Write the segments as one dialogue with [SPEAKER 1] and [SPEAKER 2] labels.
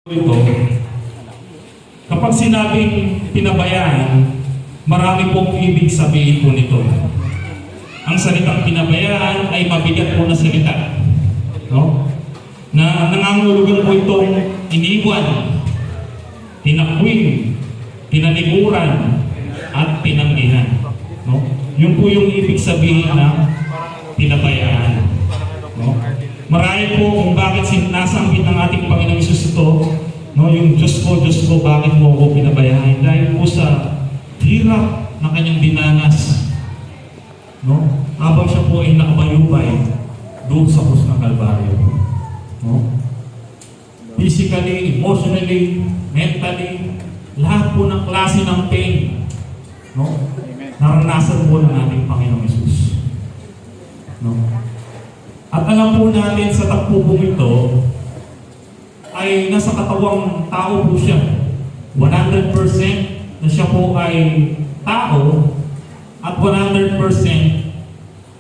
[SPEAKER 1] Ito, kapag sinabing pinabayaan, marami pong ibig sabihin po nito. Ang salitang pinabayaan ay mabigat po na salita, no? Na nangangulugan po itong iniwan, tinakwil, tinalikuran, at tinanggihan, no? Yun po yung ibig sabihin ng pinabayaan, no? Marami po kung bakit sinasambit ng ating Panginoong Hesus ito, no, yung Diyos ko, bakit mo ako pinabayaan? Dahil po sa hirap na kanyang dinanas, no, habang siya po ay nakabayubay doon sa krus ng Kalbaryo. No? Physically, emotionally, mentally, lahat po ng klase ng pain, no, naranasan po ng ating Panginoong Hesus. No? At alam po natin sa takbubong ito ay nasa katawang tao po siya. 100% na siya po ay tao at 100%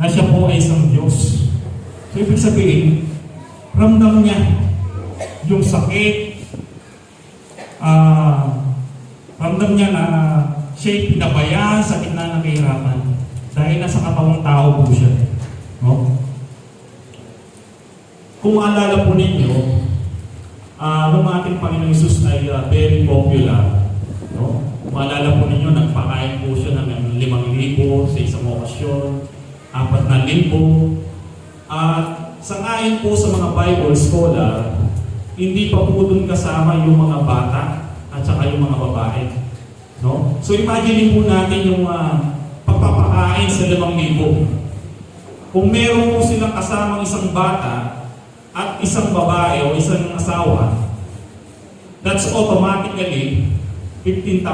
[SPEAKER 1] na siya po ay isang Diyos. So ibig sabihin, ramdam niya yung sakit, ramdam niya na siya'y pinabayaan sa gitna ng kahirapan dahil nasa katawang tao po siya. No? Kung maalala po ninyo, nung ating Panginoong Hesus ay very popular. No? Kung maalala po ninyo, nagpakain po siya ng 5,000 sa isang okasyon, 4,000. At sangayon po sa mga Bible scholar, hindi pa po dun kasama yung mga bata at saka yung mga babae. No? So imagine po natin yung pagpapakain sa 5,000. Kung meron po silang kasamang isang bata at isang babae o isang asawa, that's automatically 15,000.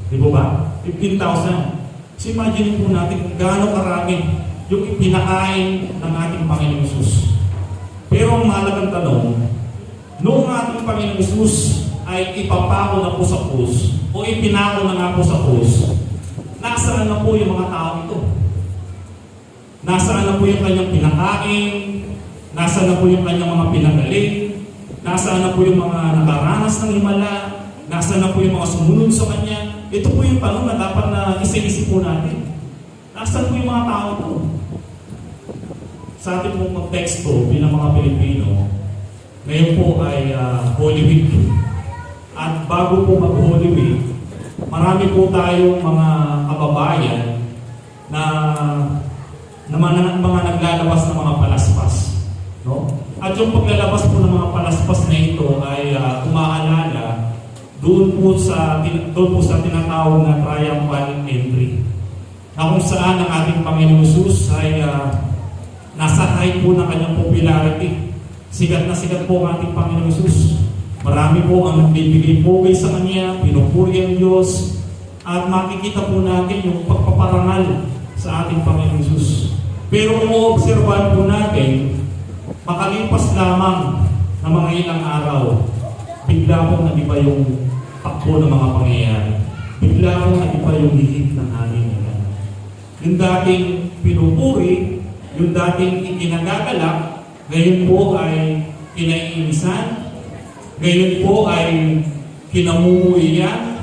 [SPEAKER 1] Di ba ba? 15,000. So imagine po natin kung gaano karami yung ipinakain ng ating Panginoong Hesus. Pero ang mahalagang tanong, noong ating Panginoong Hesus ay ipapako na po sa krus o ipinako na nga po sa krus, nasaan na po yung mga tao ito? Nasaan na po yung kanyang pinakain? Nasaan na po yung kanyang mga pinagaling? Nasaan na po yung mga nakaranas ng himala? Nasaan na po yung mga sumunod sa kanya? Ito po yung tanong na dapat na isa-isip po natin. Nasaan po yung mga tao ito? Sa ating pong konteksto bilang mga Pilipino, ngayon po ay Holy Week. At bago po mag-Holy Week, marami po tayong mga kababayan na mga naglalabas ng mga palaspas. No? At yung paglalabas po ng mga palaspas na ito ay umaalala doon po sa tinatawag na triumphal entry. Na kung saan ang ating Panginoong Hesus ay nasa high po ng kanyang popularity. Sigat na sigat po ang ating Panginoong Hesus. Marami po ang nagbibigay pugay sa kanya, pinupuri ang Diyos, at makikita po natin yung pagpaparangal sa ating Panginoong Hesus. Pero kung maobserbahan po natin, makalipas lamang ng mga ilang araw, bigla pong nag-iba yung takbo ng mga pangyayari. Bigla pong nag-iba yung hihig ng hangin. Yung dating pinupuri, yung dating ikinagagalak, ngayon po ay kinaiinisan, ngayon po ay kinamumuiyan,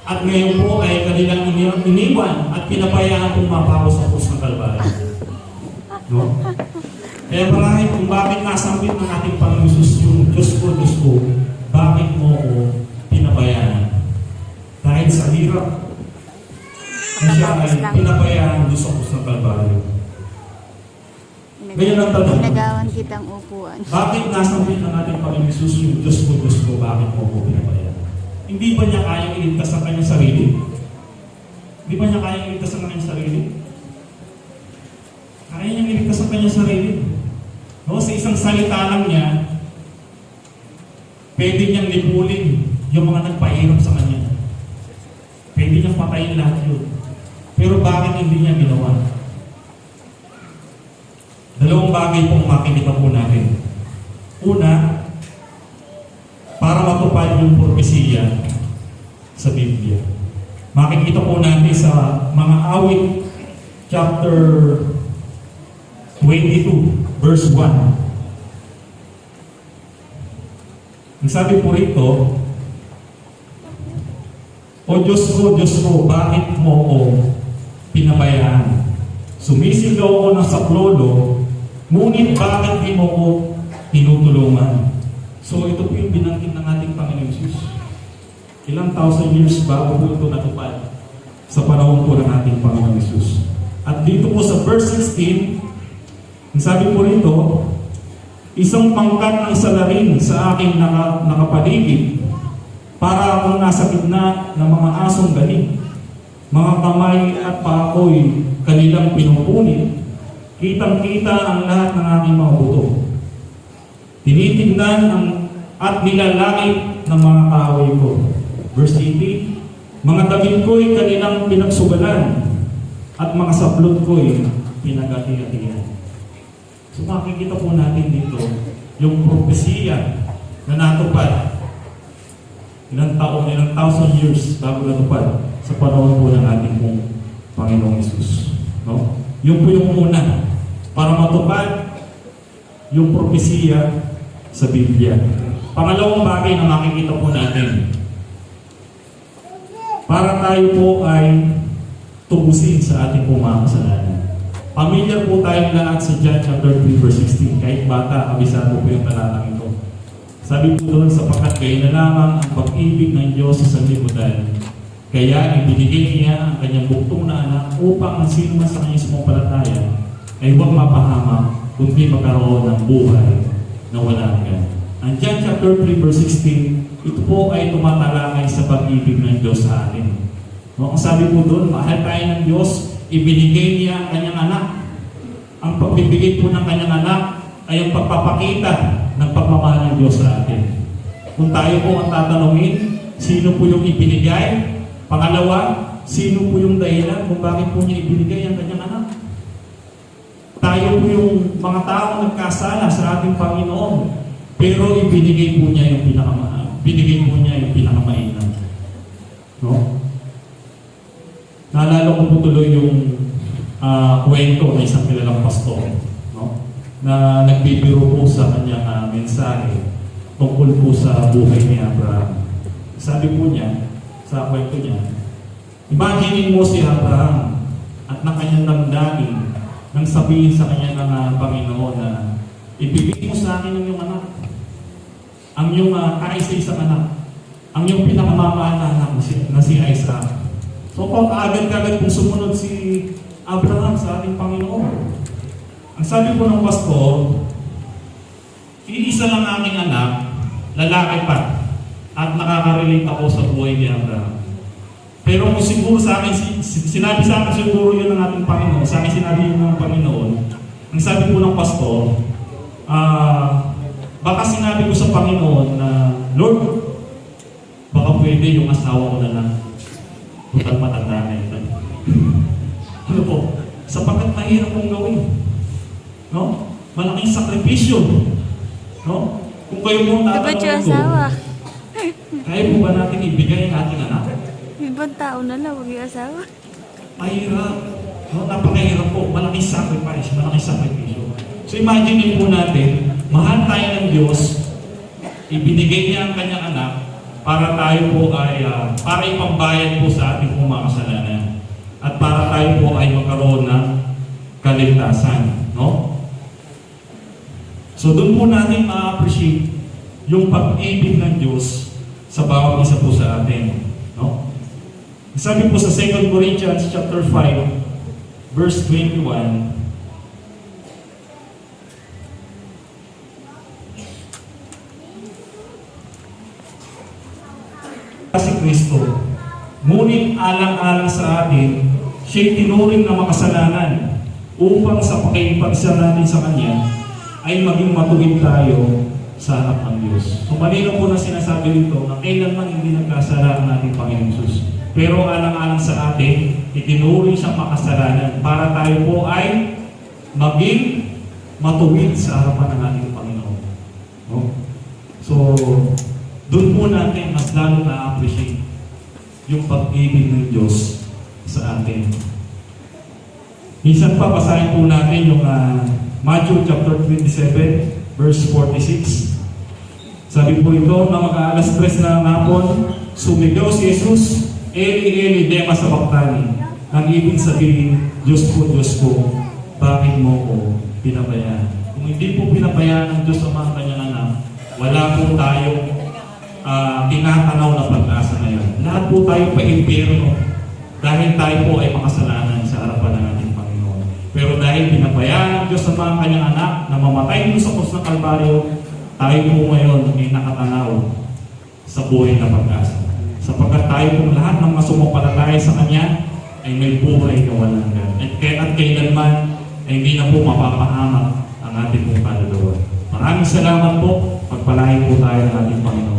[SPEAKER 1] at ngayon po ay kanilang iniwan at pinabayaan kong mapako sa krus ng Kalbaryo. No? Kaya marami kung bakit nasambit ng ating Panginoong Hesus yung Diyos ko, bakit mo ako pinabayaan? Dahil sa hirap na siya ay pinabayaan doon sa krus ng Kalbaryo. Ngayon ang tanong,
[SPEAKER 2] nagawan kitang upuan.
[SPEAKER 1] bakit nasambit ng ating Panginoong Hesus yung Diyos ko, bakit mo ako pinabayaan? Hindi ba niya kayang iligtas ang kanyang sarili? Hindi ba niya kayang iligtas ang kanyang sarili? Kaya niyang iligtas ang kanyang sarili. No, sa isang salita lang niya, pwede niyang lipulin yung mga nagpahirap sa kanya. Pwede niyang patayin lahat yun. Pero bakit hindi niya ginawa? Dalawang bagay pong makikita po natin. Una, para matupad yung propesiya sa Biblia. Makikita po natin sa mga awit, chapter 22, verse 1. Sabi po rito, O Diyos ko, bakit mo ako pinabayaan? Sumisigaw ako ng saklolo, ngunit bakit di mo ako tinutulungan? So ito po yung binanggit ng ating Panginoon Jesus. Ilang thousand years bago po ito natupad sa panahon po ng ating Panginoon Jesus. At dito po sa verse 16, sabi po rito, isang pangkat ng salarin sa aking nakapaligid, para akong nasa gitna ng mga asong galing. Mga kamay at paa ko'y kanilang pinupunit, kitang-kita ang lahat ng aking mga buto. Tinitignan at nilalait ng mga kaaway ko. Verse 18, mga damit ko'y kanilang pinagsugalan, at mga sablot ko'y pinagati-atian. So makikita po natin dito yung propesiya na natupad ilang thousand years bago natupad sa panahon po ng ating pong Panginoong Hesus. No? Yun po yung una para matupad yung propesiya sa Biblia. Pangalawang bagay na makikita po natin, para tayo po ay tubusin sa ating pong mga kasalanan. Pamilyar po tayong lahat sa John chapter 3 verse 16. Kahit bata, kabisado po yung talatang ito. Sabi po doon, sapagkat kayo na lamang ang pag-ibig ng Diyos sa sanlibutan, kaya ibinigay niya ang kanyang buktong na anak upang ang sino man sa kanyang sumampalataya ay huwag mapahamak, kundi magkaroon ng buhay na walang hanggan. Ang John chapter 3 verse 16, ito po ay tumatalakay sa pag-ibig ng Diyos sa atin. No, ang sabi po doon, mahal tayo ng Diyos, ibinigay niya ang kanyang anak. Ang pagbibigay po ng kanyang anak ay ang pagpapakita ng pagmamahal ng Diyos sa atin. Kung tayo po ang tatanungin, sino po yung ibinigay? Pangalawa, sino po yung dahilan kung bakit po niya ibinigay ang kanyang anak? Tayo po yung mga taong nagkasala sa ating Panginoon, pero ibinigay po niya yung pinakamainam. No? Naalala ko po tuloy yung kwento ng isang kilalang pastor, no? Na nagbibiro po sa kanyang mensahe tungkol po sa buhay ni Abraham. Sabi po niya, sa kwento niya, imagine mo si Abraham at na kanyang damdamin nang sabihin sa kanya ng Panginoon na ibigay mo sa akin ang iyong anak, ang iyong kaisa-isang anak, ang iyong pinakamamahal na anak na si Isaac. So kung kaagad-agad kung sumunod si Abraham sa ating Panginoon. Ang sabi po ng pastor, iisa lang aking anak, lalaki pa, at nakaka-relate ako sa buhay ni Abraham. Pero kung siguro sa akin, sinabi sa akin siguro yun ng ating Panginoon, sa akin sinabi yun ng Panginoon, ang sabi po ng pastor, baka sinabi ko sa Panginoon na, Lord, baka pwede yung asawa ko na lang. Total matanda na ito. Ano po? Sapagkat mahirap kong gawin. No? Malaking sakripisyo. No? Kung kayo mong tatanungin ko, kaya po ba natin ibigay ang ating anak?
[SPEAKER 2] Ibang tao na lang, huwag yung asawa.
[SPEAKER 1] Mahirap. No? Napakahirap po. Malaking sacrifice, malaking sakripisyo. So imagine po natin, mahal tayo ng Diyos, ibinigay niya ang kanyang anak, para tayo po ay, para ipambayad po sa ating mga kasalanan. At para tayo po ay magkaroon ng kaligtasan. No? So doon po natin ma-appreciate yung pag-ibig ng Diyos sa bawat isa po sa atin. No? Sabi po sa 2 Corinthians chapter 5, verse 21, si Kristo. Ngunit alang-alang sa atin, siya'y tinuring na makasalanan upang sa pakikipagsa natin sa Kanya ay maging matuwid tayo sa harap ng Diyos. So malinaw po na sinasabi dito na kailanman hindi nagkasala ang ating Panginoon Jesus. Pero alang-alang sa atin, itinuring siyang makasalanan para tayo po ay maging matuwid sa harapan ng ating Panginoon. No? So, doon po natin mas lalo na-appreciate yung pag-ibig ng Diyos sa atin. Minsan pa, basahin po natin yung Matthew chapter 27, verse 46. Sabi po ito na mag-aalas 3 na ng hapon, sumigaw si Jesus, Eli, Eli, lema sabachthani. Ang ibig sabihin, Diyos ko, bakit mo ko pinabayaan? Kung hindi po pinabayaan ng Diyos ang mga kanyang anak, wala po tayong tinatanaw na pag-asa ngayon. Lahat po tayo pa-impyerno dahil tayo po ay makasalanan sa harapan ng ating Panginoon. Pero dahil pinabayaan ng Diyos ang mga kanyang anak na mamatay doon sa krus ng Kalbaryo, tayo po ngayon ay nakatanaw sa buhay na pag-asa. Sapagkat tayo po lahat ng mga sumampalataya sa Kanya ay may buhay na walang hanggan. At kailanman ay hindi na po mapapahamak ang ating pong kaluluwa. Maraming salamat po. Pagpalain po tayo ng ating Panginoon.